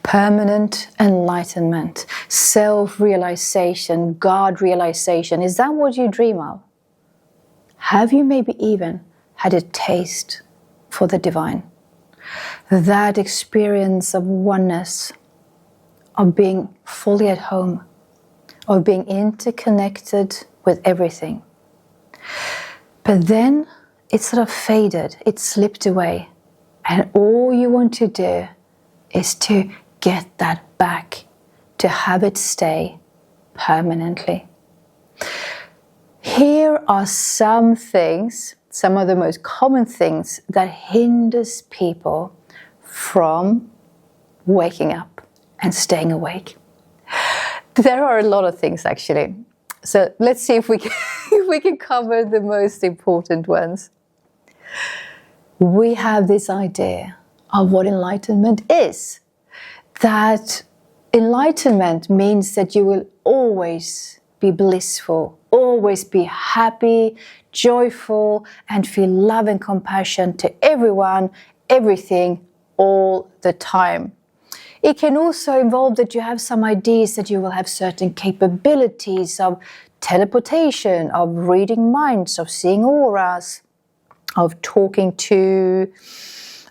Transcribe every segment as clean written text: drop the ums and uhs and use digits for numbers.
Permanent enlightenment, self-realization, God realization. Is that what you dream of? Have you maybe even had a taste for the divine? That experience of oneness, of being fully at home, of being interconnected with everything. But then it sort of faded, it slipped away. And all you want to do is to get that back, to have it stay permanently. Here are some things, some of the most common things that hinders people from waking up and staying awake. There are a lot of things actually. So let's see if we can, if we can cover the most important ones. We have this idea of what enlightenment is. That enlightenment means that you will always be blissful, always be happy, joyful, and feel love and compassion to everyone, everything, all the time. It can also involve that you have some ideas that you will have certain capabilities of teleportation, of reading minds, of seeing auras, of talking to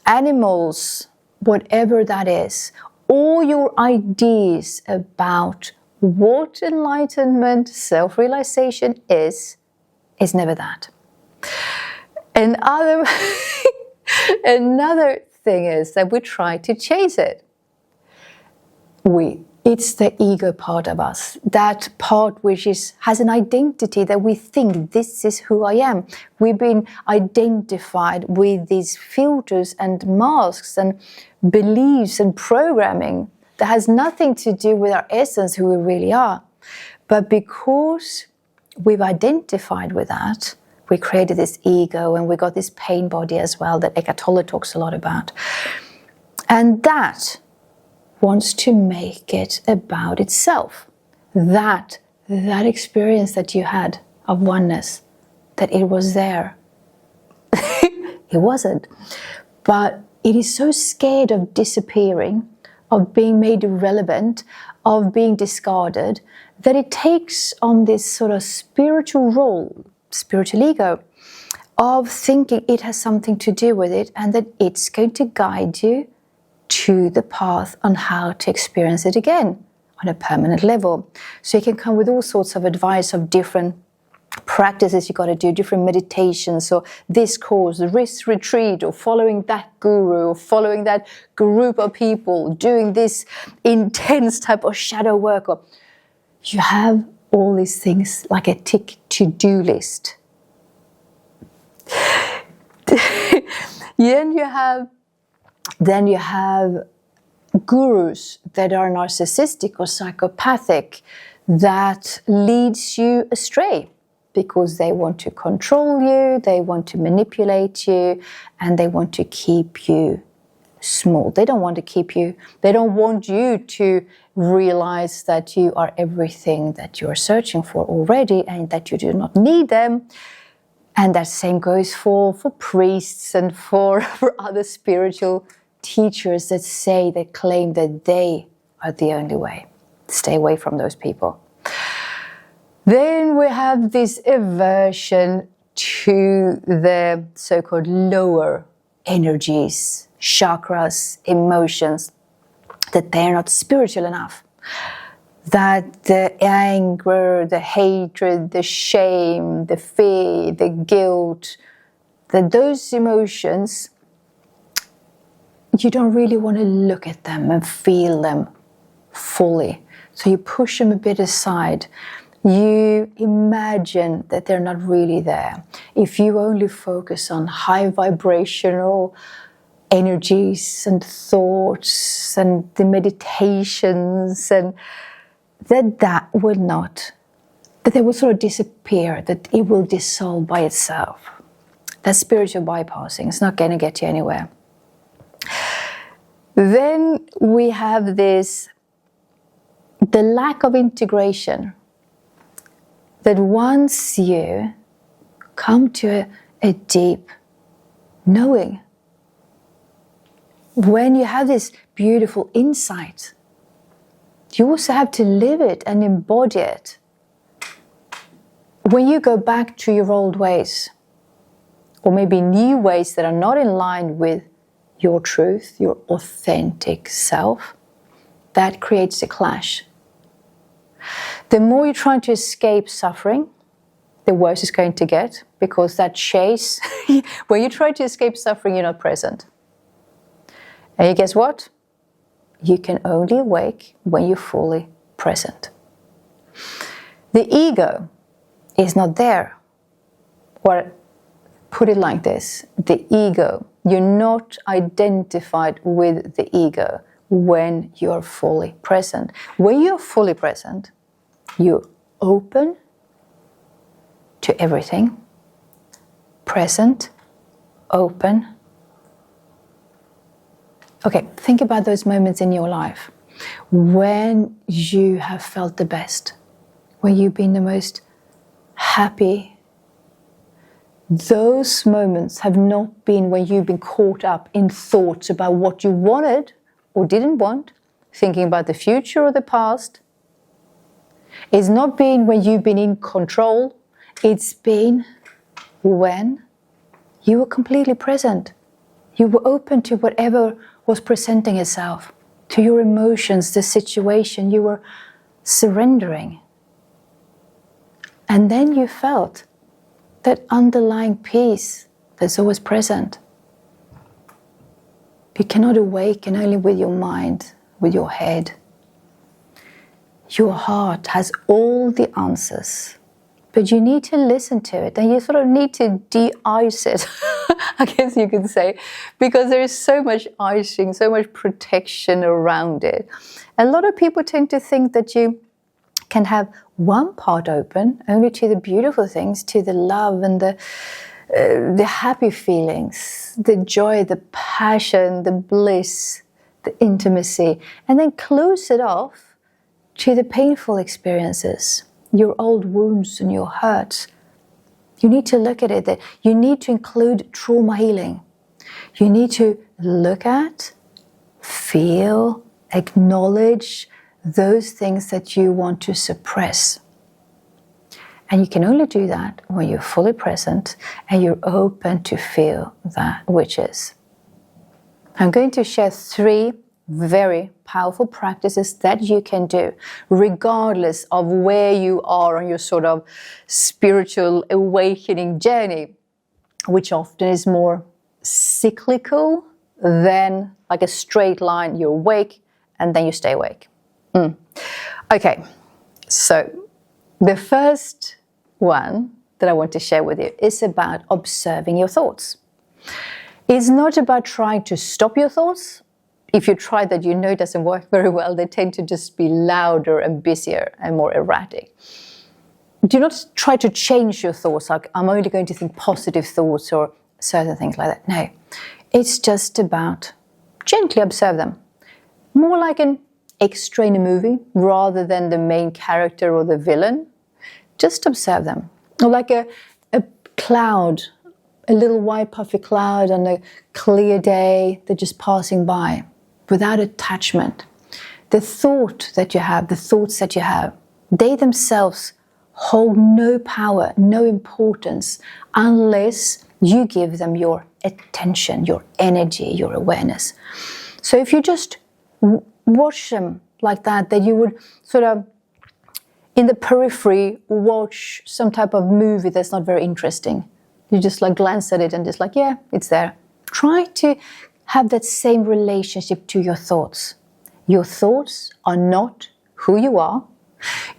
animals, whatever that is. All your ideas about what enlightenment, self-realization is never that. Another thing is that we try to chase it. It's the ego part of us, that part which has an identity that we think this is who I am. We've been identified with these filters and masks and beliefs and programming that has nothing to do with our essence, who we really are. But because we've identified with that, we created this ego, and we got this pain body as well that Eckhart Tolle talks a lot about. And that wants to make it about itself. That experience that you had of oneness, that it was there. It wasn't. But it is so scared of disappearing, of being made irrelevant, of being discarded, that it takes on this sort of spiritual role, spiritual ego, of thinking it has something to do with it and that it's going to guide you to the path on how to experience it again on a permanent level. So you can come with all sorts of advice of different practices you got to do, different meditations, or this course, this retreat, or following that guru, or following that group of people, doing this intense type of shadow work. Or you have all these things like a tick to-do list. Then you have gurus that are narcissistic or psychopathic that leads you astray because they want to control you, they want to manipulate you, and they want to keep you small. They don't want you to realize that you are everything that you're searching for already and that you do not need them. And that same goes for priests and for other spiritual teachers that claim that they are the only way. Stay away from those people. Then we have this aversion to the so-called lower energies, chakras, emotions, that they're not spiritual enough. That the anger, the hatred, the shame, the fear, the guilt, that those emotions, you don't really want to look at them and feel them fully. So you push them a bit aside. You imagine that they're not really there. If you only focus on high vibrational energies and thoughts and the meditations, and that they will sort of disappear, that it will dissolve by itself. That's spiritual bypassing. It's not going to get you anywhere. Then we have the lack of integration. That once you come to a deep knowing, when you have this beautiful insight, you also have to live it and embody it. When you go back to your old ways, or maybe new ways that are not in line with your truth, your authentic self, that creates a clash. The more you're trying to escape suffering, the worse it's going to get, because that chase, when you try to escape suffering, you're not present. And guess what? You can only awake when you're fully present. The ego is not there. Or put it like this, the ego, you're not identified with the ego when you're fully present. When you're fully present, you're open to everything, present, open. Okay, think about those moments in your life when you have felt the best, when you've been the most happy. Those moments have not been when you've been caught up in thoughts about what you wanted or didn't want, thinking about the future or the past. It's not been when you've been in control. It's been when you were completely present. You were open to whatever was presenting itself, to your emotions, the situation. You were surrendering. And then you felt that underlying peace that's always present. You cannot awaken only with your mind, with your head. Your heart has all the answers, but you need to listen to it, and you sort of need to de-ice it, I guess you could say, because there is so much icing, so much protection around it. A lot of people tend to think that you can have one part open only to the beautiful things, to the love and the happy feelings, the joy, the passion, the bliss, the intimacy, and then close it off to the painful experiences, your old wounds and your hurts. You need to look at it, that you need to include trauma healing. You need to look at, feel, acknowledge those things that you want to suppress. And you can only do that when you're fully present and you're open to feel that which is. I'm going to share 3 very powerful practices that you can do regardless of where you are on your sort of spiritual awakening journey, which often is more cyclical than like a straight line. You awake and then you stay awake. Okay, so the first one that I want to share with you is about observing your thoughts. It's not about trying to stop your thoughts. If you try that, you know it doesn't work very well. They tend to just be louder and busier and more erratic. Do not try to change your thoughts, like I'm only going to think positive thoughts or certain things like that. No, it's just about gently observe them. More like an extra in a movie rather than the main character or the villain. Just observe them. Or like a cloud, a little white puffy cloud on a clear day, they're just passing by without attachment. The thoughts that you have, they themselves hold no power, no importance, unless you give them your attention, your energy, your awareness. So if you just watch them like that, then you would sort of, in the periphery, watch some type of movie that's not very interesting. You just like glance at it and just like, yeah, it's there. Try to have that same relationship to your thoughts. Your thoughts are not who you are.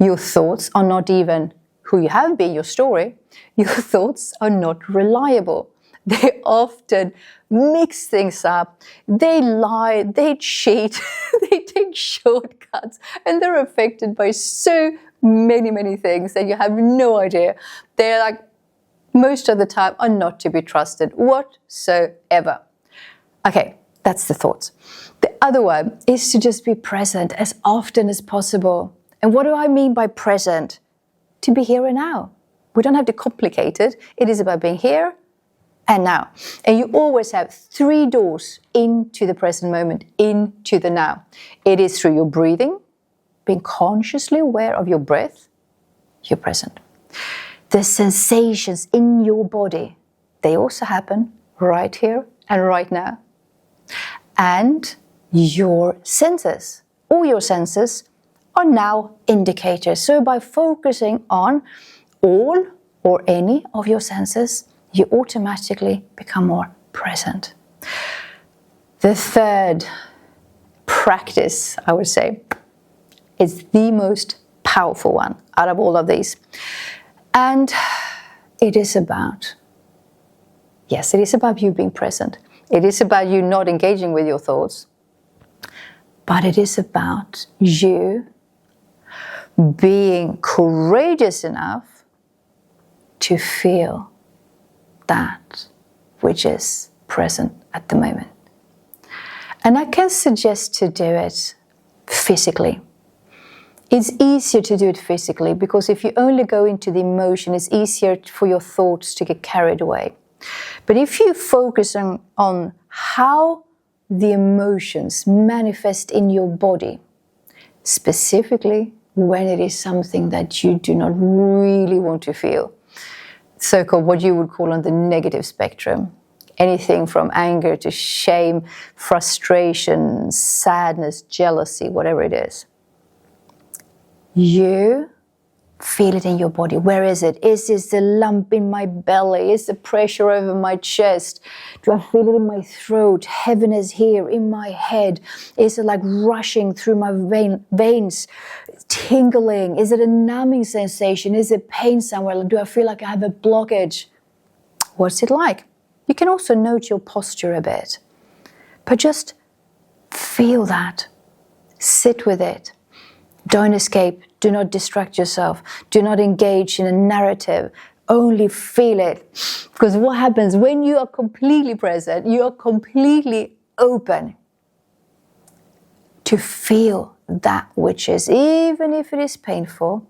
Your thoughts are not even who you have been, your story. Your thoughts are not reliable. They often mix things up. They lie, they cheat, they take shortcuts, and they're affected by so many things that you have no idea. They're like, most of the time, are not to be trusted whatsoever. Okay, that's the thoughts. The other one is to just be present as often as possible. And what do I mean by present? To be here and now. We don't have to complicate it. It is about being here and now. And you always have 3 doors into the present moment, into the now. It is through your breathing, being consciously aware of your breath, you're present. The sensations in your body, they also happen right here and right now. And your senses, all your senses, are now indicators. So by focusing on all or any of your senses, you automatically become more present. The third practice, I would say, is the most powerful one out of all of these. And it is about, yes, it is about you being present. It is about you not engaging with your thoughts. But it is about you being courageous enough to feel that which is present at the moment. And I can suggest to do it physically. It's easier to do it physically because if you only go into the emotion, it's easier for your thoughts to get carried away. But if you focus on how the emotions manifest in your body, specifically when it is something that you do not really want to feel, so-called what you would call on the negative spectrum, anything from anger to shame, frustration, sadness, jealousy, whatever it is, you feel it in your body. Where is it? Is this the lump in my belly? Is the pressure over my chest? Do I feel it in my throat? Heaviness here in my head? Is it like rushing through my veins? Tingling? Is it a numbing sensation? Is it pain somewhere? Do I feel like I have a blockage? What's it like? You can also note your posture a bit. But just feel that. Sit with it. Don't escape. Do not distract yourself. Do not engage in a narrative. Only feel it. Because what happens when you are completely present, you are completely open to feel that which is, even if it is painful,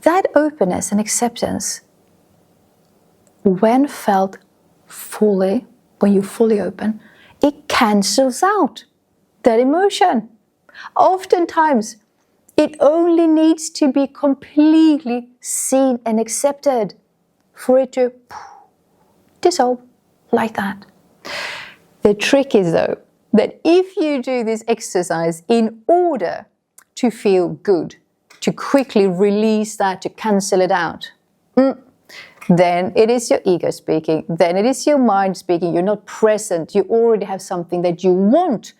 that openness and acceptance, when felt fully, when you're fully open, it cancels out that emotion. Oftentimes, it only needs to be completely seen and accepted for it to dissolve like that. The trick is, though, that if you do this exercise in order to feel good, to quickly release that, to cancel it out, then it is your ego speaking, then it is your mind speaking, you're not present, you already have something that you want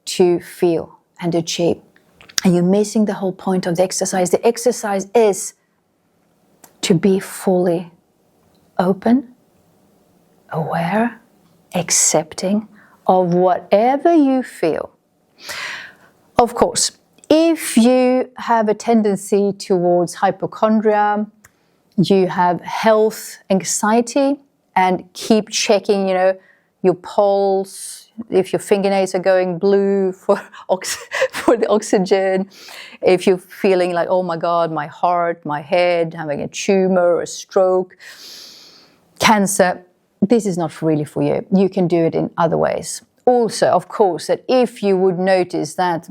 to feel and achieve. And you're missing the whole point of the exercise. The exercise is to be fully open, aware, accepting of whatever you feel. Of course, if you have a tendency towards hypochondria, you have health anxiety, and keep checking, your pulse, if your fingernails are going blue for the oxygen, if you're feeling like, oh my God, my heart, my head, having a tumor, a stroke, cancer, this is not really for you. You can do it in other ways. Also, of course, that if you would notice that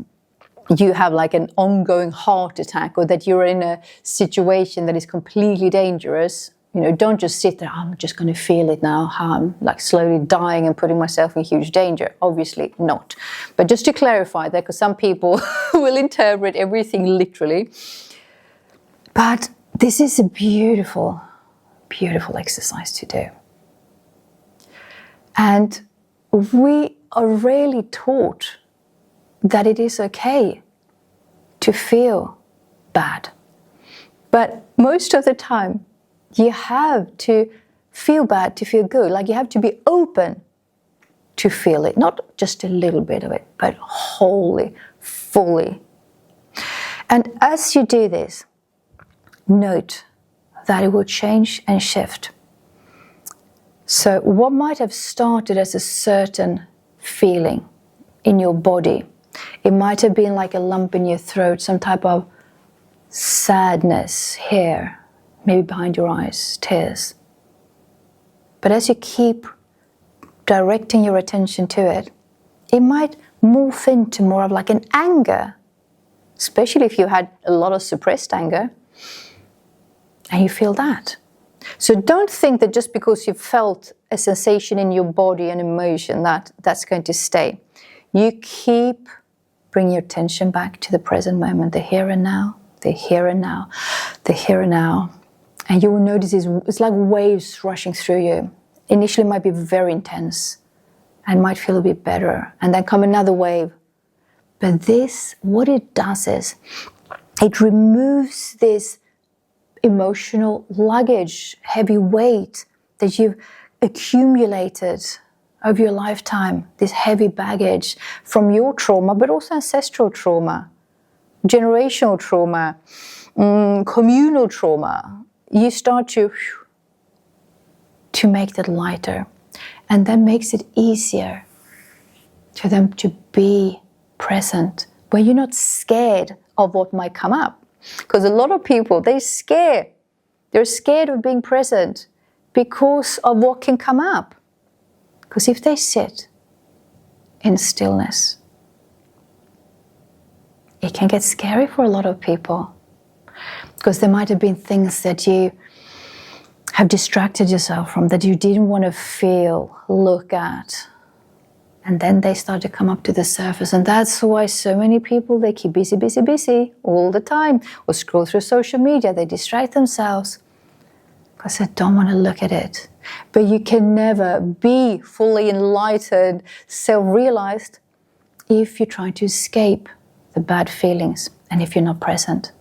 you have like an ongoing heart attack or that you're in a situation that is completely dangerous, don't just sit there, I'm just going to feel it now, how I'm like slowly dying and putting myself in huge danger. Obviously not. But just to clarify that, because some people will interpret everything literally. But this is a beautiful, beautiful exercise to do. And we are rarely taught that it is okay to feel bad. But most of the time, you have to feel bad to feel good. Like you have to be open to feel it. Not just a little bit of it, but wholly, fully. And as you do this, note that it will change and shift. So what might have started as a certain feeling in your body, it might have been like a lump in your throat, some type of sadness here, maybe behind your eyes, tears. But as you keep directing your attention to it, it might morph into more of like an anger, especially if you had a lot of suppressed anger and you feel that. So don't think that just because you felt a sensation in your body, an emotion, that's going to stay. You keep bringing your attention back to the present moment, the here and now, the here and now, the here and now. And you will notice it's like waves rushing through you. Initially it might be very intense and might feel a bit better. And then come another wave. But this, what it does is, it removes this emotional luggage, heavy weight that you've accumulated over your lifetime, this heavy baggage from your trauma, but also ancestral trauma, generational trauma, communal trauma. You start to make that lighter, and that makes it easier for them to be present, where you're not scared of what might come up. Because a lot of people, they're scared of being present because of what can come up. Because if they sit in stillness, it can get scary for a lot of people. Because there might have been things that you have distracted yourself from, that you didn't want to feel, look at. And then they start to come up to the surface. And that's why so many people, they keep busy, busy, busy all the time. Or scroll through social media, they distract themselves. Because they don't want to look at it. But you can never be fully enlightened, self-realized, if you're trying to escape the bad feelings and if you're not present.